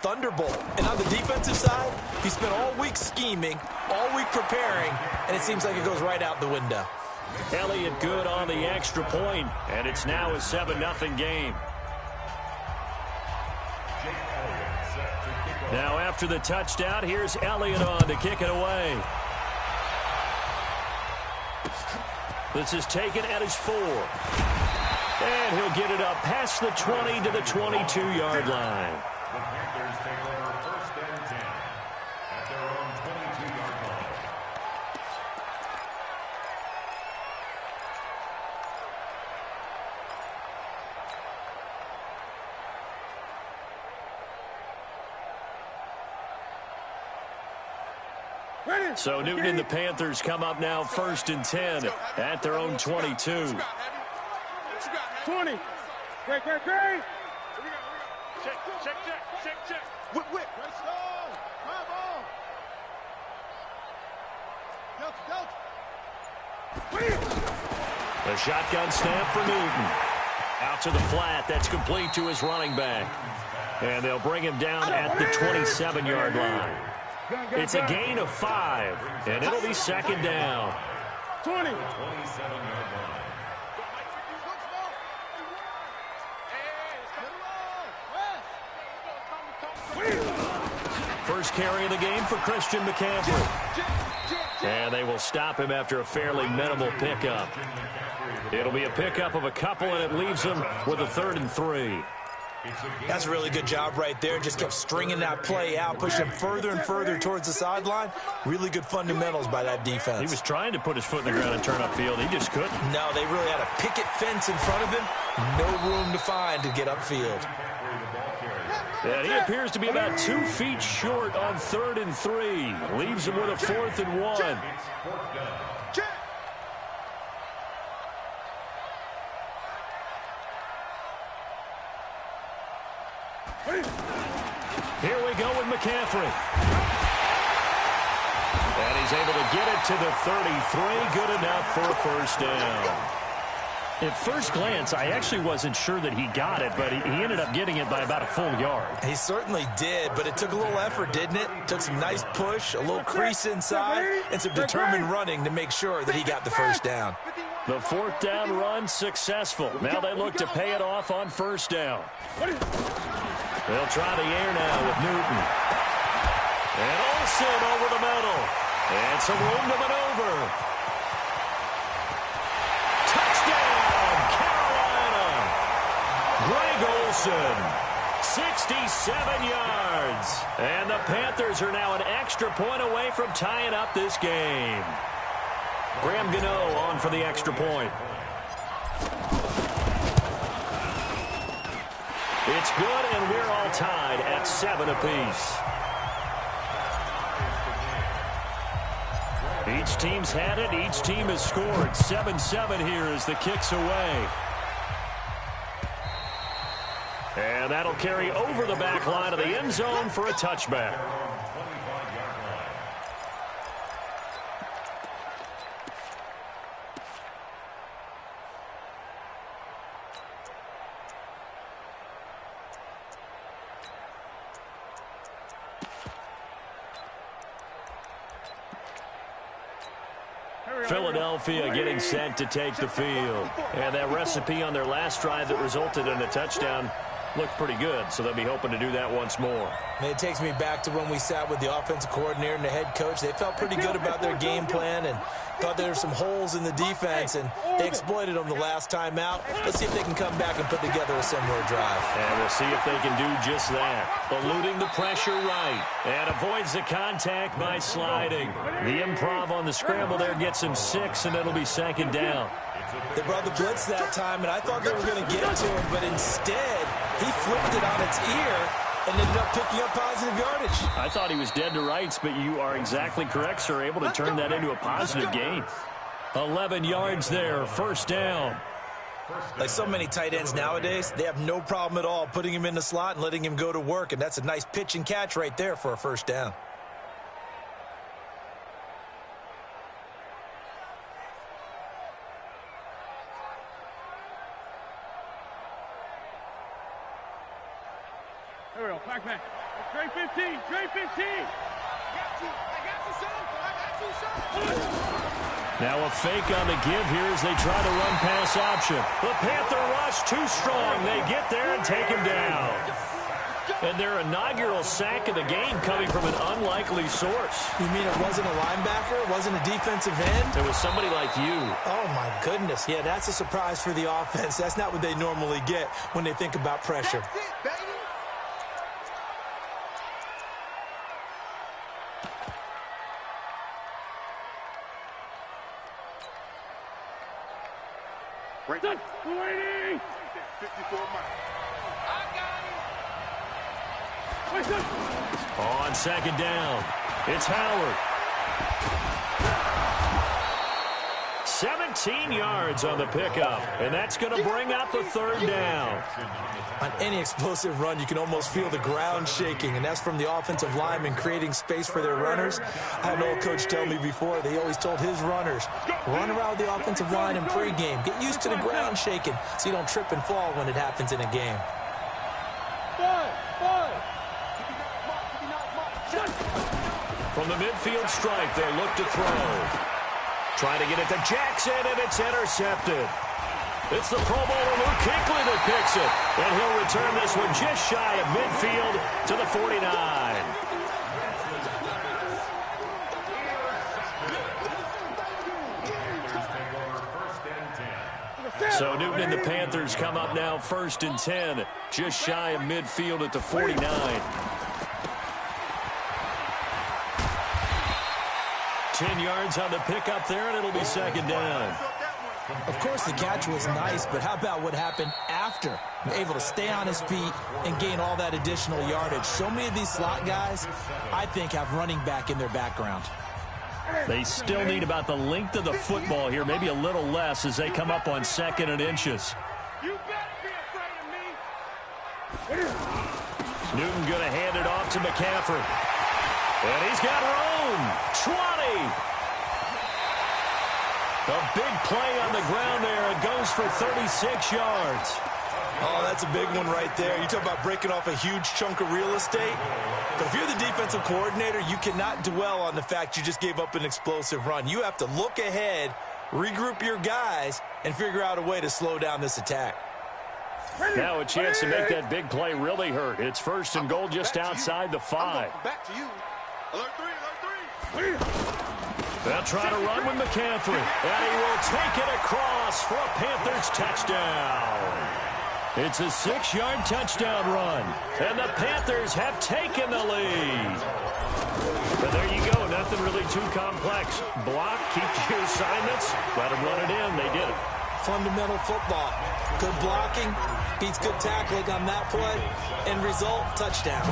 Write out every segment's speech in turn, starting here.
thunderbolt. And on the defensive side, he spent all week scheming, all week preparing, and it seems like it goes right out the window. Elliott good on the extra point, and it's now a 7-0 game. Now after the touchdown, here's Elliott on to kick it away. This is taken at his 4. And he'll get it up past the 20 to the 22-yard line. The Panthers take over 1st and 10 at their own 22-yard line. So Newton and the Panthers come up now 1st and 10 at their own 22. 20. Great. Check. Whip. Let's go. Come on. Delta. The shotgun snap for Newton. Out to the flat. That's complete to his running back. And they'll bring him down at the 27-yard line. It's a gain of 5, and it'll be 2nd down. 20. 27-yard line. First carry of the game for Christian McCaffrey. And they will stop him after a fairly minimal pickup. It'll be a pickup of a couple, and it leaves them with a 3rd and 3. That's a really good job right there. Just kept stringing that play out, pushing him further and further towards the sideline. Really good fundamentals by that defense. He was trying to put his foot in the ground and turn upfield. He just couldn't. No, they really had a picket fence in front of him. No room to find to get upfield. And he appears to be about 2 feet short on 3rd and 3. Leaves him with a 4th and 1. Here we go with McCaffrey. And he's able to get it to the 33. Good enough for a 1st down. At first glance, I actually wasn't sure that he got it, but he ended up getting it by about a full yard. He certainly did, but it took a little effort, didn't it? Took some nice push, a little crease inside, and some determined running to make sure that he got the 1st down. The 4th down run successful. Now they look to pay it off on 1st down. They'll try the air now with Newton. And Olsen over the middle. And some room to maneuver. Touchdown, Carolina. Greg Olsen, 67 yards. And the Panthers are now an extra point away from tying up this game. Graham Gano on for the extra point. It's good, and we're all tied at 7 apiece. Each team's had it. Each team has scored. 7-7 here as the kick's away. And that'll carry over the back line of the end zone for a touchback. Philadelphia getting set to take the field. And that recipe on their last drive that resulted in a touchdown looked pretty good, so they'll be hoping to do that once more. It takes me back to when we sat with the offensive coordinator and the head coach. They felt pretty good about their game plan and thought there were some holes in the defense, and they exploited them the last time out. Let's see if they can come back and put together a similar drive. And we'll see if they can do just that. Eluding the pressure right, and avoids the contact by sliding. The improv on the scramble there gets him 6, and it'll be 2nd down. They brought the blitz that time, and I thought they were going to get to him, but instead he flipped it on its ear and ended up picking up positive yardage. I thought he was dead to rights, but you are exactly correct, sir. Able to turn that into a positive gain. 11 yards there, 1st down. Like so many tight ends nowadays, they have no problem at all putting him in the slot and letting him go to work, and that's a nice pitch and catch right there for a 1st down. There we go. Back. Trade 15. Trade 15. Now a fake on the give here as they try to run pass option. The Panther rush too strong. They get there and take him down. And their inaugural sack of the game coming from an unlikely source. You mean it wasn't a linebacker? It wasn't a defensive end? It was somebody like you. Oh, my goodness. Yeah, that's a surprise for the offense. That's not what they normally get when they think about pressure. That's it, baby. Right. 280. 54 miles. I got it. On second down, it's Howard. 17 yards on the pickup, and that's going to bring up the third down. On any explosive run, you can almost feel the ground shaking, and that's from the offensive linemen creating space for their runners. I had an old coach tell me before, they always told his runners, run around the offensive line in pregame. Get used to the ground shaking so you don't trip and fall when it happens in a game. From the midfield strike, they'll look to throw. Trying to get it to Jackson, and it's intercepted. It's the Pro Bowler Luke Kuechly that picks it. And he'll return this one just shy of midfield to the 49. So Newton and the Panthers come up now 1st and 10, just shy of midfield at the 49. Yards on the pickup there, and it'll be second down. Of course, the catch was nice, but how about what happened after? Able to stay on his feet and gain all that additional yardage. So many of these slot guys, I think, have running back in their background. They still need about the length of the football here, maybe a little less as they come up on 2nd and inches. You better be afraid of me. Newton going to hand it off to McCaffrey. And he's got room. 20. A big play on the ground there. It goes for 36 yards. Oh, that's a big one right there. You talk about breaking off a huge chunk of real estate. But if you're the defensive coordinator, you cannot dwell on the fact you just gave up an explosive run. You have to look ahead, regroup your guys, and figure out a way to slow down this attack. Now a chance to make that big play really hurt. It's 1st and goal just outside the 5. Back to you. Alert 3, alert 3. They'll try to run with McCaffrey, and he will take it across for a Panthers touchdown. It's a 6-yard touchdown run, and the Panthers have taken the lead. But there you go, nothing really too complex. Block, keep your assignments, let them run it in. They did it. Fundamental football. Good blocking, beats good tackling on that play, end result, touchdown.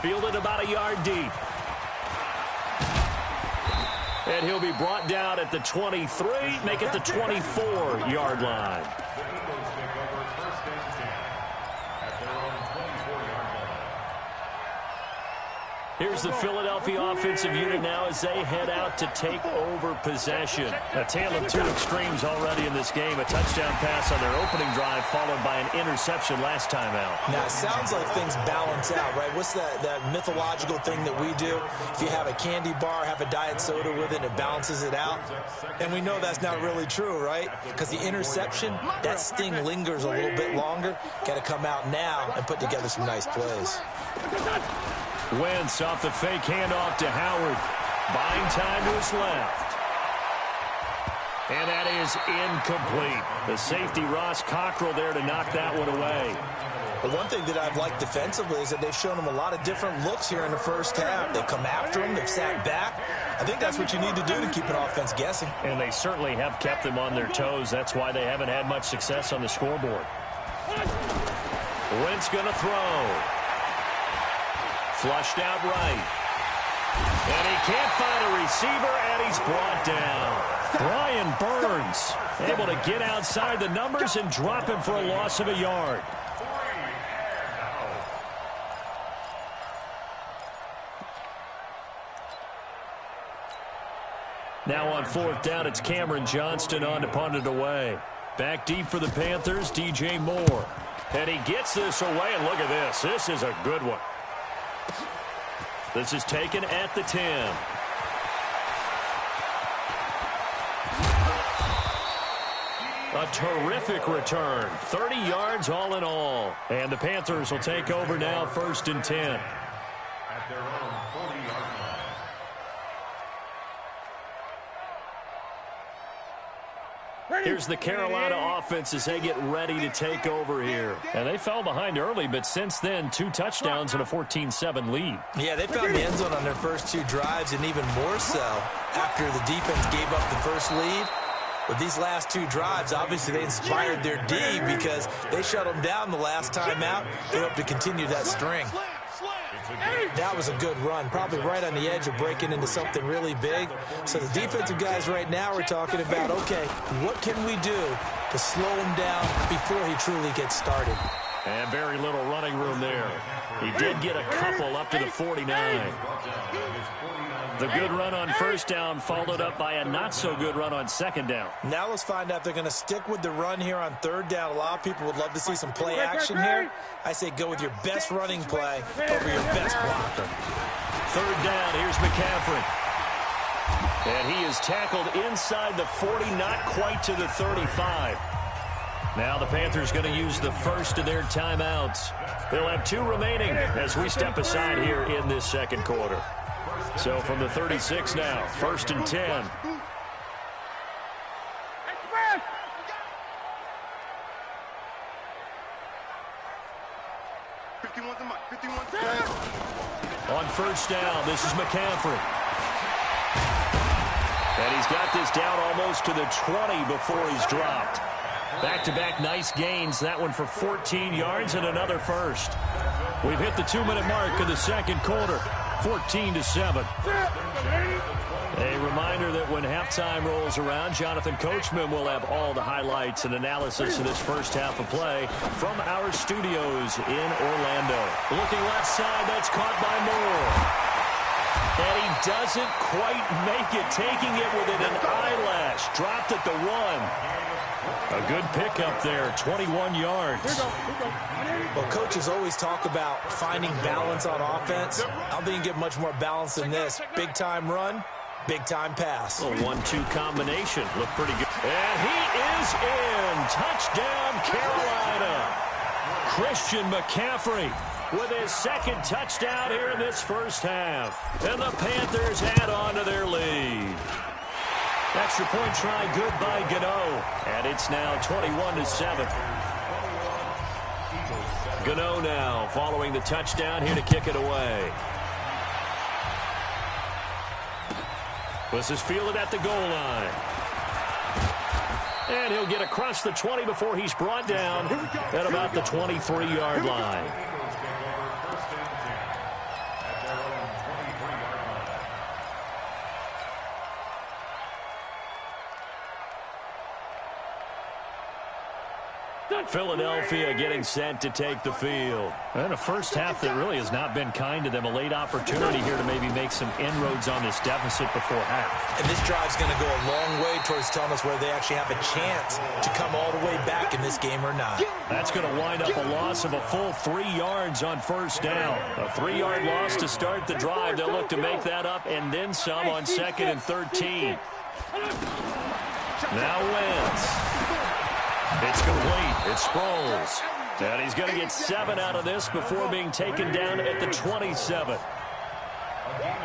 Fielded about a yard deep. And he'll be brought down at the 23, make it the 24-yard line. Here's the Philadelphia offensive unit now as they head out to take over possession. A tale of two extremes already in this game. A touchdown pass on their opening drive followed by an interception last time out. Now, it sounds like things balance out, right? What's that mythological thing that we do? If you have a candy bar, have a diet soda with it, it balances it out. And we know that's not really true, right? Because the interception, that sting lingers a little bit longer. Got to come out now and put together some nice plays. Wentz off the fake handoff to Howard. Buying time to his left. And that is incomplete. The safety, Ross Cockrell, there to knock that one away. The one thing that I've liked defensively is that they've shown him a lot of different looks here in the first half. They've come after him. They've sat back. I think that's what you need to do to keep an offense guessing. And they certainly have kept them on their toes. That's why they haven't had much success on the scoreboard. Wentz going to throw. Flushed out right. And he can't find a receiver, and he's brought down. Brian Burns able to get outside the numbers and drop him for a loss of a yard. Now on 4th down, it's Cameron Johnston on to punt it away. Back deep for the Panthers, DJ Moore. And he gets this away, and look at this. This is a good one. This is taken at the 10. A terrific return. 30 yards all in all. And the Panthers will take over now, 1st and 10. At their own 40-yard line. Here's the Carolina offense as they get ready to take over here. And they fell behind early, but since then, 2 touchdowns and a 14-7 lead. Yeah, they found the end zone on their first 2 drives, and even more so after the defense gave up the first lead. But these last 2 drives, obviously they inspired their D because they shut them down the last time out. They hope to continue that string. That was a good run, probably right on the edge of breaking into something really big. So the defensive guys right now are talking about, okay, what can we do to slow him down before he truly gets started? And very little running room there. He did get a couple up to the 49. The good run on first down followed up by a not-so-good run on second down. Now let's find out if they're going to stick with the run here on third down. A lot of people would love to see some play action here. I say go with your best running play over your best blocker. Third down, here's McCaffrey. And he is tackled inside the 40, not quite to the 35. Now the Panthers going to use the first of their timeouts. They'll have 2 remaining as we step aside here in this second quarter. So from the 36 now, 1st and 10. On first down, this is McCaffrey. And he's got this down almost to the 20 before he's dropped. Back-to-back nice gains. That one for 14 yards and another first. We've hit the 2-minute mark of the second quarter. 14-7. A reminder that when halftime rolls around, Jonathan Coachman will have all the highlights and analysis of this first half of play from our studios in Orlando. Looking left side, that's caught by Moore. And he doesn't quite make it, taking it within an eyelash. Dropped at the 1. A good pickup there, 21 yards. Well, coaches always talk about finding balance on offense. I don't think you get much more balance than this. Big-time run, big-time pass. A 1-2 combination. Looked pretty good. And he is in. Touchdown, Carolina. Christian McCaffrey with his second touchdown here in this first half. And the Panthers add on to their lead. Extra point try good by Gano. And it's now 21-7. Gano now following the touchdown here to kick it away. This is fielded at the goal line. And he'll get across the 20 before he's brought down at about the 23-yard line. Philadelphia getting set to take the field. And a first half that really has not been kind to them. A late opportunity here to maybe make some inroads on this deficit before half. And this drive's going to go a long way towards telling us whether they actually have a chance to come all the way back in this game or not. That's going to wind up a loss of a full 3 yards on first down. A 3-yard loss to start the drive. They'll look to make that up and then some on 2nd and 13. Now Wentz. It's complete. It's Sproles. And he's going to get 7 out of this before being taken down at the 27.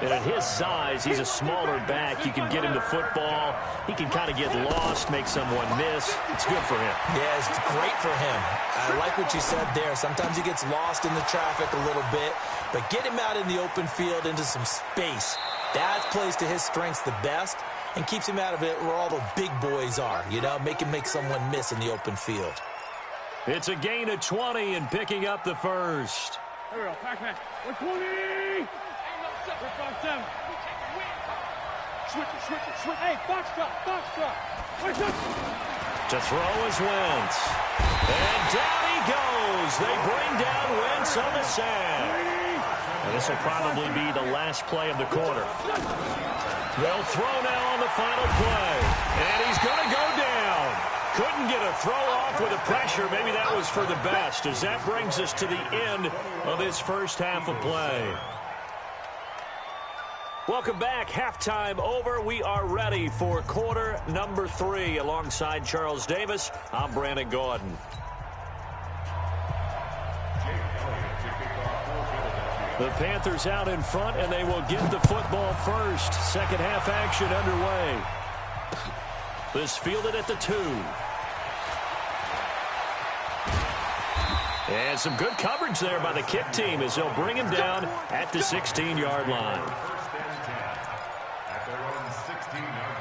And at his size, he's a smaller back. You can get him to football. He can kind of get lost, make someone miss. It's good for him. Yeah, it's great for him. I like what you said there. Sometimes he gets lost in the traffic a little bit, but get him out in the open field into some space. That plays to his strengths the best and keeps him out of it where all the big boys are, you know, make someone miss in the open field. It's a gain of 20 and picking up the first. There we go. Back. 120. Switch. Hey, box drop. To throw is Wentz. And down he goes. They bring down Wentz on the sack. And this will probably be the last play of the quarter. They'll throw now on the final play. And he's going to go down. Couldn't get a throw off with the pressure. Maybe that was for the best, as that brings us to the end of this first half of play. Welcome back. Halftime over. We are ready for quarter number 3. Alongside Charles Davis, I'm Brandon Gordon. The Panthers out in front, and they will get the football first. Second half action underway. This fielded at the 2. And some good coverage there by the kick team as they'll bring him down at the 16-yard line. First and 10 at their own 16-yard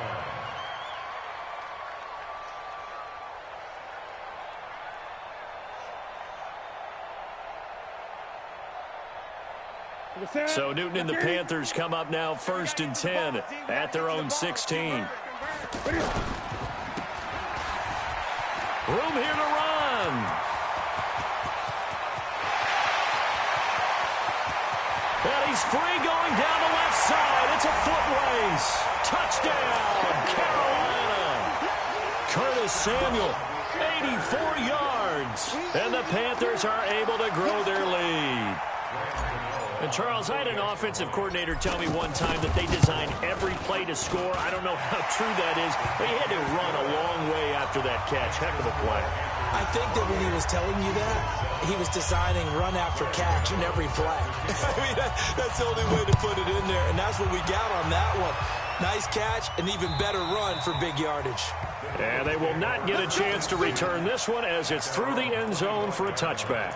line. So Newton and the Panthers come up now first and 10 at their own 16. Room here to run. And he's free going down the left side. It's a foot race. Touchdown, Carolina. Curtis Samuel, 84 yards. And the Panthers are able to grow their lead. And, Charles, I had an offensive coordinator tell me one time that they design every play to score. I don't know how true that is, but he had to run a long way after that catch. Heck of a play. I think that when he was telling you that, he was designing run after catch in every play. I mean, that's the only way to put it in there, and that's what we got on that one. Nice catch, an even better run for big yardage. And they will not get a chance to return this one as it's through the end zone for a touchback.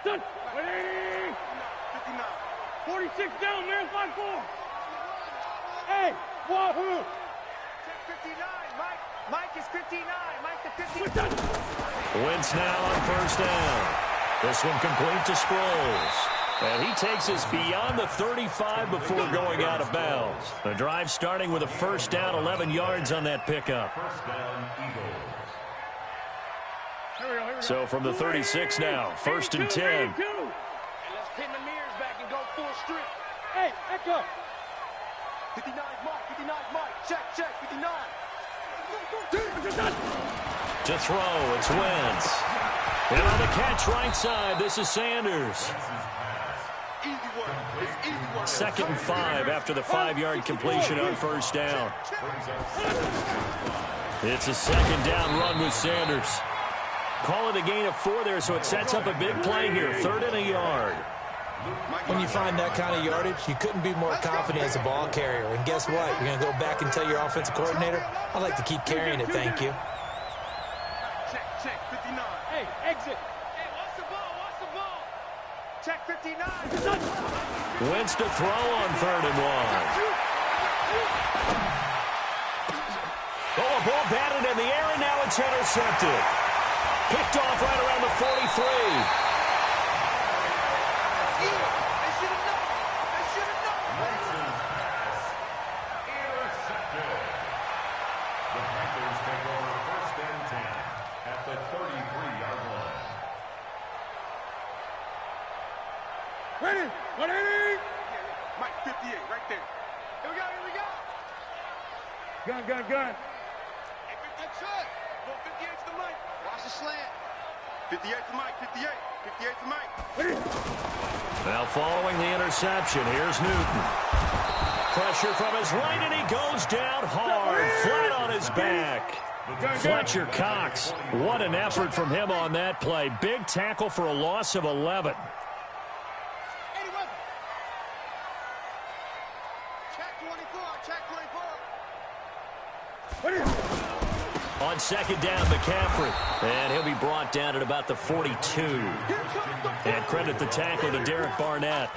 Done. 46 down, man. 5-4. Hey, wahoo. Check 59. Mike is 59. Mike the 59. Wentz now on first down. This one complete to Sproles. And he takes us beyond the 35 before going out of bounds. The drive starting with a first down, 11 yards on that pickup. First down, Eagles. Here we go. So from the 36 now, first and 10. And let's pin the mirrors back and go full strip. Hey, echo. 59 Mike. Check 59. To throw, it's Wentz. And on the catch right side, this is Sanders. Easy work. It's easy work. Second and 5 after the 5-yard completion on first down. It's a second down run with Sanders. Call it a gain of 4 there, so it sets up a big play here. 3rd and a yard. When you find that kind of yardage, you couldn't be more confident as a ball carrier. And guess what? You're going to go back and tell your offensive coordinator, I'd like to keep carrying it, thank you. Check 59. Hey, exit. Hey, what's the ball? Check 59. Wentz to throw on 3rd and 1. Oh, a ball batted in the air, and now it's intercepted. Picked off right around the 43. They should have known. Wentz pass intercepted. The Panthers take over first and 10 at the 33-yard line. Ready. Mike 58 right there. Here we go. Gun. Hey, 58 shot. Go 58 to Mike. Watch the slant. 58 to Mike. 58 to Mike. Now following the interception, here's Newton. Pressure from his right, and he goes down hard, flat on his back. Fletcher Cox, what an effort from him on that play. Big tackle for a loss of 11. Check 24. On second down, McCaffrey. And he'll be brought down at about the 42. And credit the tackle to Derek Barnett.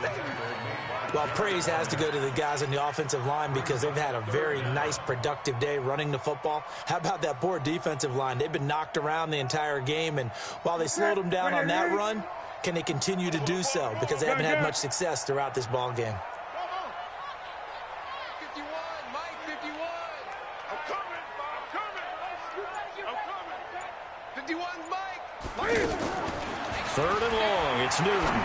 Well, praise has to go to the guys on the offensive line because they've had a very nice, productive day running the football. How about that poor defensive line? They've been knocked around the entire game, and while they slowed them down on that run, can they continue to do so? Because they haven't had much success throughout this ball game. 51, Mike 51. I'm coming. 51, Mike. 3rd and long, it's Newton.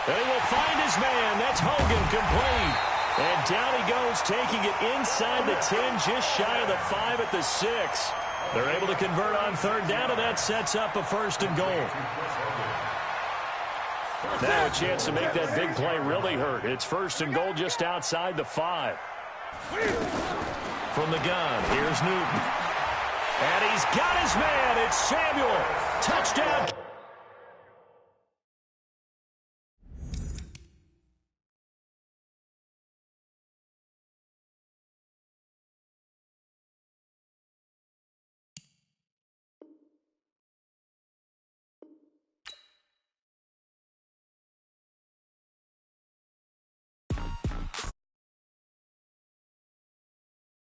They will find his man. That's Hogan complete. And down he goes, taking it inside the 10, just shy of the 5 at the 6. They're able to convert on third down, and that sets up a 1st and goal. Now a chance to make that big play really hurt. It's 1st and goal just outside the 5. From the gun, here's Newton. And he's got his man. It's Samuel. Touchdown.